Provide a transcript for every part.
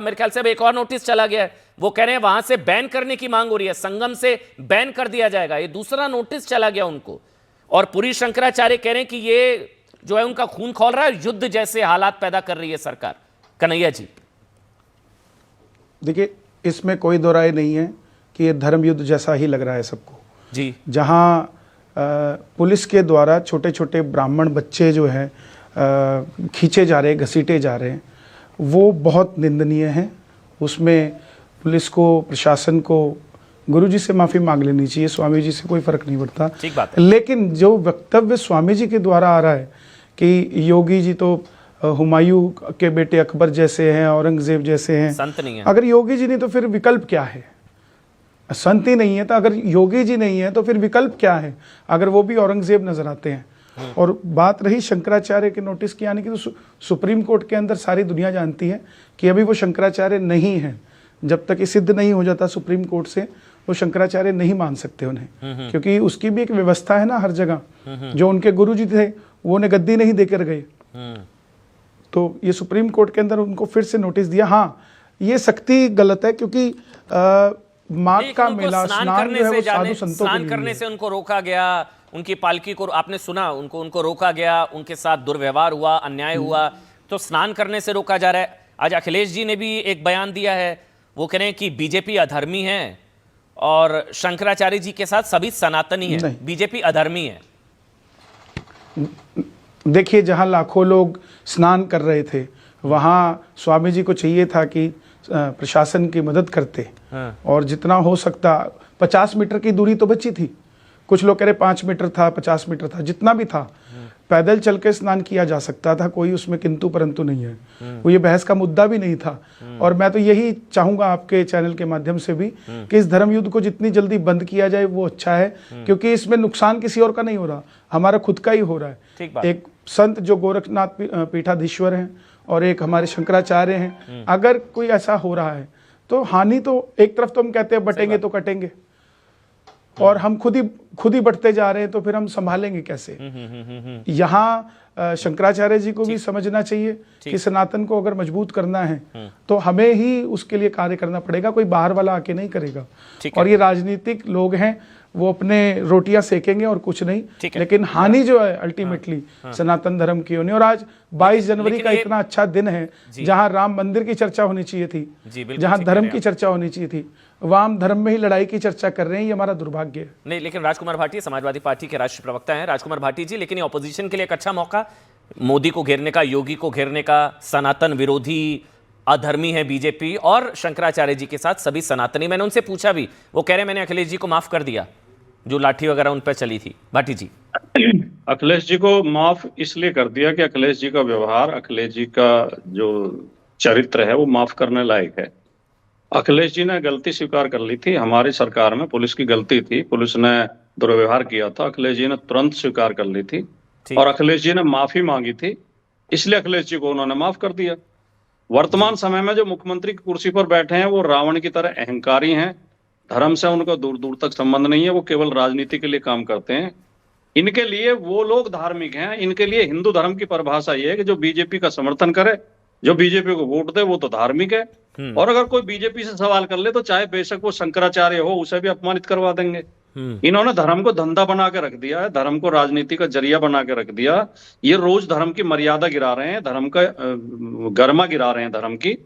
मेरे ख्याल से अब एक और नोटिस चला गया है, वो कह रहे हैं वहां से बैन करने की मांग हो रही है, संगम से बैन कर दिया जाएगा। ये दूसरा नोटिस चला गया उनको। और पुरी शंकराचार्य कह रहे हैं कि ये जो है उनका खून खौल रहा है, युद्ध जैसे हालात पैदा कर रही है सरकार। कन्हैया जी, देखिए, इसमें कोई दो राय नहीं है कि ये धर्म युद्ध जैसा ही लग रहा है सबको जी। जहां पुलिस के द्वारा छोटे छोटे ब्राह्मण बच्चे जो हैं खींचे जा रहे हैं, घसीटे जा रहे हैं, वो बहुत निंदनीय है। उसमें पुलिस को, प्रशासन को गुरुजी से माफ़ी मांग लेनी चाहिए, स्वामी जी से कोई फर्क नहीं पड़ता। ठीक बात है। लेकिन जो वक्तव्य स्वामी जी के द्वारा आ रहा है कि योगी जी तो हुमायूं के बेटे अकबर जैसे हैं, औरंगजेब जैसे हैं, संत नहीं है। अगर योगी जी नहीं तो फिर विकल्प क्या है? संत ही नहीं है तो अगर योगी जी नहीं है तो फिर विकल्प क्या है, अगर वो भी औरंगजेब नजर आते हैं। और बात रही शंकराचार्य के नोटिस की आने की, तो सुप्रीम कोर्ट के अंदर सारी दुनिया जानती है कि अभी वो शंकराचार्य नहीं है। जब तक ये सिद्ध नहीं हो जाता सुप्रीम कोर्ट से, वो शंकराचार्य नहीं मान सकते उन्हें, क्योंकि उसकी भी एक व्यवस्था है ना हर जगह। जो उनके गुरु जी थे वो उन्हें गद्दी नहीं देकर गए, तो ये सुप्रीम कोर्ट के अंदर उनको फिर से नोटिस दिया। हाँ, ये सख्ती गलत है, क्योंकि माघ का मेला स्नान जो है वो साधु संतों के स्नान लिए करने है। से उनको रोका गया, उनकी पालकी को आपने सुना, उनको रोका गया, उनके साथ दुर्व्यवहार हुआ, अन्याय हुआ, तो स्नान करने से रोका जा रहा है। आज अखिलेश जी ने भी एक बयान दिया है, वो कह रहे हैं कि बीजेपी अधर्मी है और शंकराचार्य जी के साथ सभी सनातनी है, बीजेपी अधर्मी है। देखिए, जहां लाखों लोग स्नान कर रहे थे वहां स्वामी जी को चाहिए था कि प्रशासन की मदद करते। और जितना हो सकता, 50 मीटर की दूरी तो बची थी, कुछ लोग कह रहे 5 मीटर था, 50 मीटर था, जितना भी था पैदल चल के स्नान किया जा सकता था, कोई उसमें किंतु परंतु नहीं है। वो ये बहस का मुद्दा भी नहीं था। और मैं तो यही चाहूंगा आपके चैनल के माध्यम से भी कि इस धर्म युद्ध को जितनी जल्दी बंद किया जाए वो अच्छा है, क्योंकि इसमें नुकसान किसी और का नहीं हो रहा, हमारा खुद का ही हो रहा है। एक संत जो गोरखनाथ पीठाधीश्वर हैं और एक हमारे शंकराचार्य हैं, अगर कोई ऐसा हो रहा है तो हानि तो एक तरफ तो हम कहते हैं बटेंगे तो कटेंगे, और हम खुद ही बढ़ते जा रहे हैं, तो फिर हम संभालेंगे कैसे? यहाँ शंकराचार्य जी को भी समझना चाहिए कि सनातन को अगर मजबूत करना है तो हमें ही उसके लिए कार्य करना पड़ेगा, कोई बाहर वाला आके नहीं करेगा। और ये राजनीतिक लोग हैं, वो अपने रोटियां सेकेंगे और कुछ नहीं, लेकिन हानि जो है अल्टीमेटली सनातन धर्म की होनी। और आज 22 जनवरी का इतना अच्छा दिन है जहां राम मंदिर की चर्चा होनी चाहिए थी, जहां धर्म की चर्चा होनी चाहिए थी, वहां हम धर्म में ही लड़ाई की चर्चा कर रहे हैं। ये हमारा दुर्भाग्य है। नहीं, लेकिन राजकुमार भाटी समाजवादी पार्टी के राष्ट्रीय प्रवक्ता हैं राजकुमार भाटी जी, लेकिन ये ऑपोजिशन के लिए एक अच्छा मौका, मोदी को घेरने का, योगी को घेरने का। सनातन विरोधी अधर्मी है बीजेपी और शंकराचार्य जी के साथ सभी सनातनी। मैंने उनसे पूछा भी, वो कह रहे हैं मैंने अखिलेश जी को माफ कर दिया जो लाठी वगैरह उन पर चली थी। भाटी जी, अखिलेश जी को माफ इसलिए कर दिया कि अखिलेश जी का व्यवहार, अखिलेश जी का जो चरित्र है वो माफ करने लायक है। अखिलेश जी ने गलती स्वीकार कर ली थी, हमारी सरकार में पुलिस की गलती थी, पुलिस ने दुर्व्यवहार किया था, अखिलेश जी ने तुरंत स्वीकार कर ली थी और अखिलेश जी ने माफी मांगी थी, इसलिए अखिलेश जी को उन्होंने माफ कर दिया। वर्तमान समय में जो मुख्यमंत्री की कुर्सी पर बैठे हैं वो रावण की तरह अहंकारी हैं, धर्म से उनका दूर दूर तक संबंध नहीं है, वो केवल राजनीति के लिए काम करते हैं। इनके लिए वो लोग धार्मिक हैं, इनके लिए हिंदू धर्म की परिभाषा ये है कि जो बीजेपी का समर्थन करे, जो बीजेपी को वोट दे, वो तो धार्मिक है। और अगर कोई बीजेपी से सवाल कर ले तो चाहे बेशक वो शंकराचार्य हो, उसे भी अपमानित करवा देंगे। इन्होंने धर्म को धंधा बना के रख दिया है, धर्म को राजनीति का जरिया बना के रख दिया। ये रोज धर्म की मर्यादा गिरा रहे हैं, धर्म का गरिमा गिरा रहे हैं धर्म की।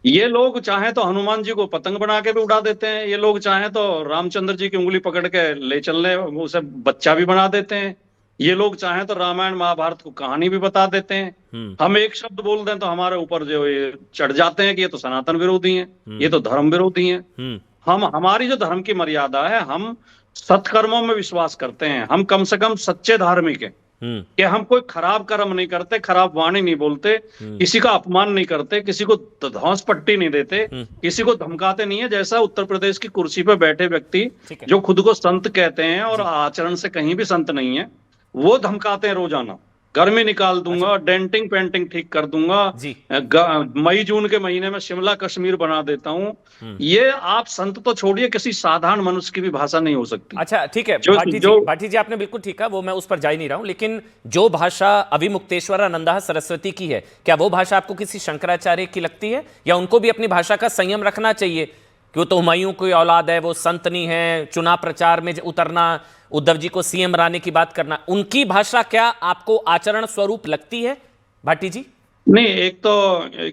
ये लोग चाहे तो हनुमान जी को पतंग बना के भी उड़ा देते हैं, ये लोग चाहे तो रामचंद्र जी की उंगली पकड़ के ले चलने उसे बच्चा भी बना देते हैं, ये लोग चाहे तो रामायण महाभारत को कहानी भी बता देते हैं। हम एक शब्द बोल दें तो हमारे ऊपर जो ये चढ़ जाते हैं कि ये तो सनातन विरोधी हैं, ये तो धर्म विरोधी हैं। हमारी जो धर्म की मर्यादा है, हम सत्कर्मों में विश्वास करते हैं, हम कम से कम सच्चे धार्मिक हैं कि हम कोई खराब कर्म नहीं करते, खराब वाणी नहीं बोलते, किसी का अपमान नहीं करते, किसी को धौंस पट्टी नहीं देते, किसी को धमकाते नहीं है। जैसा उत्तर प्रदेश की कुर्सी पर बैठे व्यक्ति जो खुद को संत कहते हैं और आचरण से कहीं भी संत नहीं है, वो धमकाते हैं रोजाना। गर्मी निकाल दूंगा, डेंटिंग पेंटिंग ठीक कर दूंगा, जी। मई जून के महीने में शिमला कश्मीर बना देता हूं। ये आप संत तो छोड़िए, किसी साधारण मनुष्य की भी भाषा नहीं हो सकती। अच्छा ठीक है भाटी जी आपने बिल्कुल ठीक है, वो मैं उस पर जा ही नहीं रहा हूं, लेकिन जो भाषा अविमुक्तेश्वरानंद सरस्वती की है, क्या वो भाषा आपको किसी शंकराचार्य की लगती है, या उनको भी अपनी भाषा का संयम रखना चाहिए कि वो तो हुमायूं की औलाद है, वो संत नहीं है, चुनाव प्रचार में उतरना, उद्धव जी को सीएम बनाने की बात करना, उनकी भाषा क्या आपको आचरण स्वरूप लगती है भाटी जी? नहीं, एक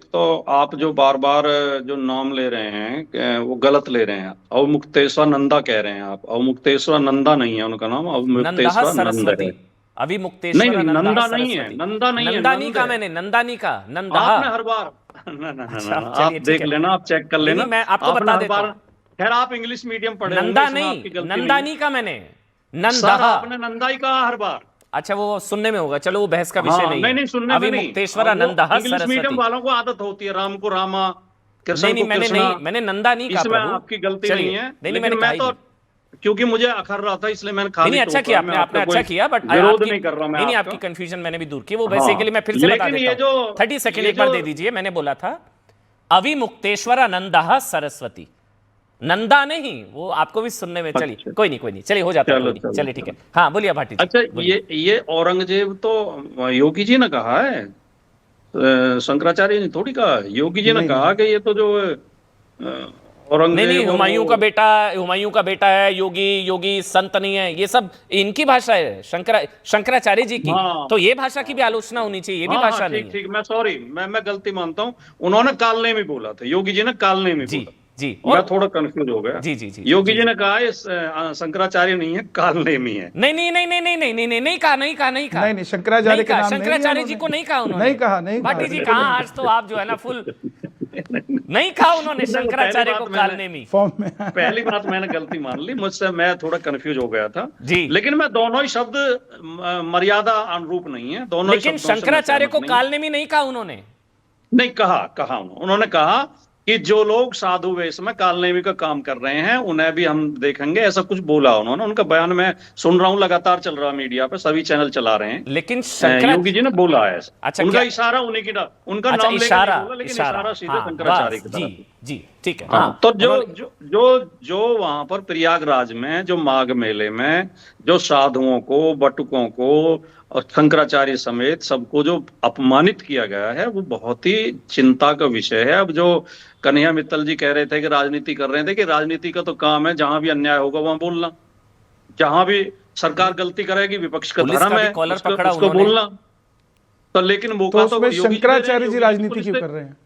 तो आप जो बार बार जो नाम ले रहे हैं वो गलत ले रहे हैं। अवमुक्तेश्वरानंदा कह रहे हैं आप, अवमुक्तेश्वरानंदा नहीं है उनका नाम, अवमुक्तेश्वरानंद है। अविमुक्तेश्वर नहीं, नंदा नंदा नहीं है, सरस्वती। नंदा नहीं है, नंदानी नंद का है। मैंने नंदानी का नंदा आपने हर बार अच्छा, आप चलिए, देख ठीक है। लेना, आप चेक कर नहीं, लेना। नहीं, मैं आपको आपने बता हर देता बार, हूं। खैर आप इंग्लिश मीडियम पढ़े होंगे, नंदा इसमें नहीं, आपकी गलती नहीं नंदानी है। का मैंने सर नंदा। आपने नंदा ही कहा हर बार। अच्छा वो सुनने में होगा, चलो वो बहस का विषय हाँ, नहीं नहीं है। नहीं, सुनने में नहीं। Avimukteshwaranand English medium Saraswati. वालों को आदत होती है, राम को रामा, कृष्ण नहीं नहीं, को मैंने कृष्णा। नहीं, मैंने नंदा नहीं कहा इसमें प्रभु। आपकी गलती चलिए, नहीं है। नहीं नहीं, लेकिन मैंने कहा मैं ही तो, नहीं। क्योंकि मुझे अखर रहा था इसलिए मैंने नहीं खाली नहीं, अच्छा टोका, किया मैं आपने आपका अच्छा कोई किया, बट विरोध नहीं कर रहा मैं नहीं आपका। आपकी कंफ्यूजन मैंने भी दूर की, वो हाँ, बेसिकली मैं फिर से बता लेकिन ये देता हूं। जो 30 सेकंड ये एक बार जो- दे दीजिए। मैंने बोला था अविमुक्तेश्वरानंद सरस्वती, नंदा नहीं, वो आपको भी सुनने में। चलिए अच्छा। कोई नहीं, चलिए हो जाता है, चलो, कोई नहीं, चलो, चलिए ठीक चलो। है। हाँ बोलिए भाटी जी। अच्छा, बोलिए। ये औरंगजेब तो योगी जी ने कहा है, शंकराचार्य ने थोड़ी कहा। योगी जी ने नहीं, कहा नहीं। कि ये तो जो नहीं औरंगजेब नहीं, और हुमायूं वो- का बेटा, हुमायूं का बेटा है योगी, योगी संत नहीं है, ये सब इनकी भाषा है, शंकराचार्य जी की। हाँ, तो ये भाषा की भी आलोचना होनी चाहिए, ये भी हाँ, भाषा नहीं ठीक है। ठीक, मैं सॉरी, मैं गलती मानता हूँ। उन्होंने कालने में बोला था, योगी जी ने कालने में जी बोला। जी। मैं और थोड़ा कंफ्यूज हो गया। जी जी जी योगी जी जी जी। ने कहा ये शंकराचार्य नहीं है, कालने में है। नहीं नहीं नहीं नहीं नहीं नहीं नहीं नहीं, नहीं कहा, नहीं कहा, नहीं कहा, नहीं, नहीं, शंकराचार्य नहीं के कहा, नाम नहीं लिया शंकराचार्य जी उन्होंने। को नहीं कहा उन्होंने। नहीं कहा, नहीं कहा, भाटी जी बिल्कुल कहाँ, नहीं। आज तो आप जो है ना फुल नहीं कहा उन्होंने शंकराचार्य को कालने में। फॉर्म में पहली बात मैंने गलती मान ली मुझसे, मैं थोड़ा कंफ्यूज हो गया था जी। लेकिन मैं दोनों ही शब्द मर्यादा अनुरूप नहीं है, दोनों ही लेकिन शब्दों से मैं शंकराचार्य सहमत को नहीं। कालने में नहीं कहा उन्होंने। नहीं कहा उन्होंने कहा कि जो लोग साधु वेश में कालनेमी का काम कर रहे हैं उन्हें भी हम देखेंगे, ऐसा कुछ बोला उन्होंने। उनका बयान मैं सुन रहा हूँ, लगातार चल रहा है मीडिया पे, सभी चैनल चला रहे हैं। लेकिन योगी जी ने बोला है ऐसा। अच्छा, उनका क्या- इशारा उन्हीं की, उनका अच्छा नाम लेकर इशारा, नहीं बोला, लेकिन इशारा सीधे हाँ, शंकराचार्य बस, की जी तरफ। जी ठीक है। हाँ, हाँ तो उन्होंने- जो वहां पर प्रयागराज में, जो माघ मेले में जो साधुओं को, बटुकों को और शंकराचार्य समेत सबको जो अपमानित किया गया है, वो बहुत ही चिंता का विषय है। अब जो कन्हैया मित्तल जी कह रहे थे कि राजनीति कर रहे थे, कि राजनीति का तो काम है जहां भी अन्याय होगा वहां बोलना, जहां भी सरकार गलती करेगी विपक्ष का पुलिस धर्म का भी है कॉलर उसको पकड़ा उसको उन्होंने। बोलना। तो लेकिन तो मौका उसमें योगी जी दे रहे हैं, शंकराचार्य जी योगी राजनीति पुलिस क्यों से- कर रहे हैं?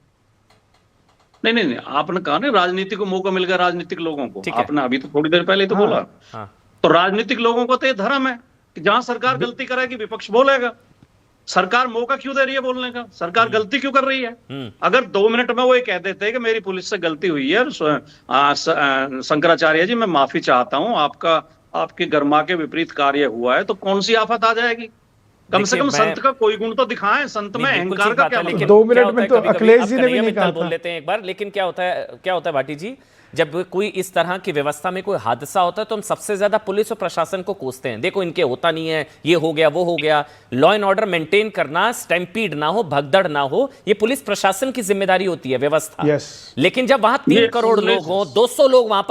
नहीं, आपने कहा ना राजनीति को मौका मिल गया, राजनीतिक लोगों को। ठीक है। आपने अभी तो थोड़ी देर पहले तो हाँ, बोला। हाँ तो राजनीतिक लोगों को तो ये धर्म है कि जहां सरकार गलती करेगी विपक्ष बोलेगा। सरकार मौका क्यों दे रही है बोलने का? सरकार गलती क्यों कर रही है? अगर 2 मिनट में वो ये कह देते हैं कि मेरी पुलिस से गलती हुई है, शंकराचार्य जी मैं माफी चाहता हूं, आपके गर्मा के विपरीत कार्य हुआ है, तो कौन सी आफत आ जाएगी? कम से देखिए, कम मैं- संत का कोई गुण तो दिखाएं, संत में नहीं, बिल्कुल अहंकार ठीक का बात क्या है, मतलब? लेकिन 2 क्या मिनट होता में है, तो कभी-कभी अखिलेश आप जी ने भी कन्हैया नहीं मित्तल कहा बोल था। लेते हैं एक बार, लेकिन क्या होता है भाटी जी, जब कोई इस तरह की व्यवस्था में कोई हादसा होता है तो हम सबसे ज्यादा पुलिस और प्रशासन को कोसते हैं। देखो इनके होता नहीं है, ये हो गया, वो हो गया। लॉ एंड ऑर्डर मेंटेन करना, स्टैम्पीड ना हो, भगदड़ ना हो, ये पुलिस प्रशासन की जिम्मेदारी होती है, व्यवस्था। Yes. लेकिन जब वहां 3 ये करोड़ पुलिस- लोग हों, 200 लोग वहां पर